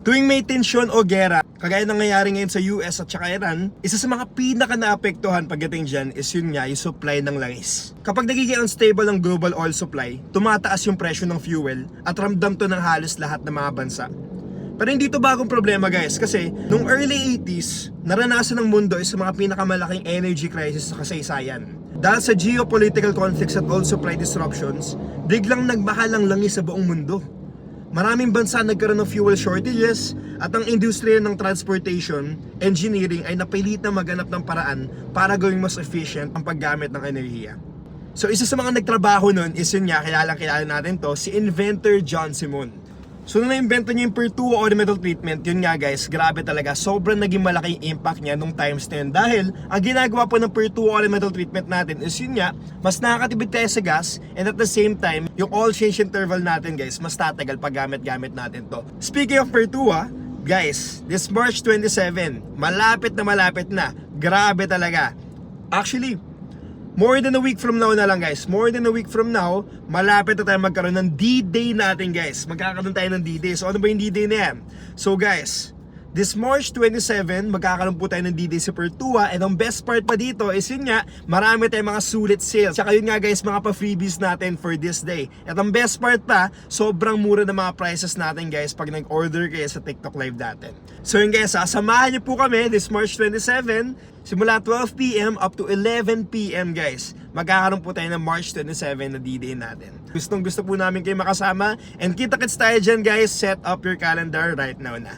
Tuwing may tensyon o gera, kagaya ng nangyayari ngayon sa US at saka Iran, isa sa mga pinaka naapektuhan pagdating dyan is yun nga, yung supply ng langis. Kapag nagiging unstable ang global oil supply, tumataas yung presyo ng fuel at ramdam to ng halos lahat ng mga bansa. Pero hindi to bagong problema guys, kasi nung early 80s, naranasan ng mundo is sa mga pinakamalaking energy crisis sa kasaysayan. Dahil sa geopolitical conflicts at oil supply disruptions, biglang nagmahal ang langis sa buong mundo. Maraming bansa nagkaroon ng fuel shortages at ang industriya ng transportation, engineering ay napilit na maghanap ng paraan para gawing mas efficient ang paggamit ng enerhiya. So isa sa mga nagtrabaho nun is yun nga, kilala natin to, si inventor John Simon. So nung na-invento niya yung Per-2 ornamental treatment, yun nga guys, grabe talaga, sobrang naging malaking impact niya nung times na yun. Dahil ang ginagawa po ng Per-2 ornamental treatment natin is yun nga, mas nakakatipid tayo sa gas, and at the same time, yung oil change interval natin guys, mas tatagal pag gamit natin to. Speaking of Per-2 guys, this March 27, malapit na, grabe talaga. Actually, more than a week from now na lang guys. More than a week from now, malapit na tayo magkaroon ng D-Day natin guys. Magkakaroon tayo ng D-Day. So ano ba yung D-Day na yan? So guys, this March 27, magkakaroon po tayo ng D-Day sa Per-2 and ang best part pa dito is yun nga, marami tayong mga sulit sales. Tsaka yun nga guys, mga pa-freebies natin for this day. At ang best part pa, sobrang mura na mga prices natin guys pag nag-order kayo sa TikTok live natin. So yun guys, samahan niyo po kami this March 27, simula 12 PM up to 11 PM guys. Magkakaroon po tayo ng March 27 na D-Day natin. Gusto po namin kayo makasama and kita-kits tayo dyan guys. Set up your calendar right now na.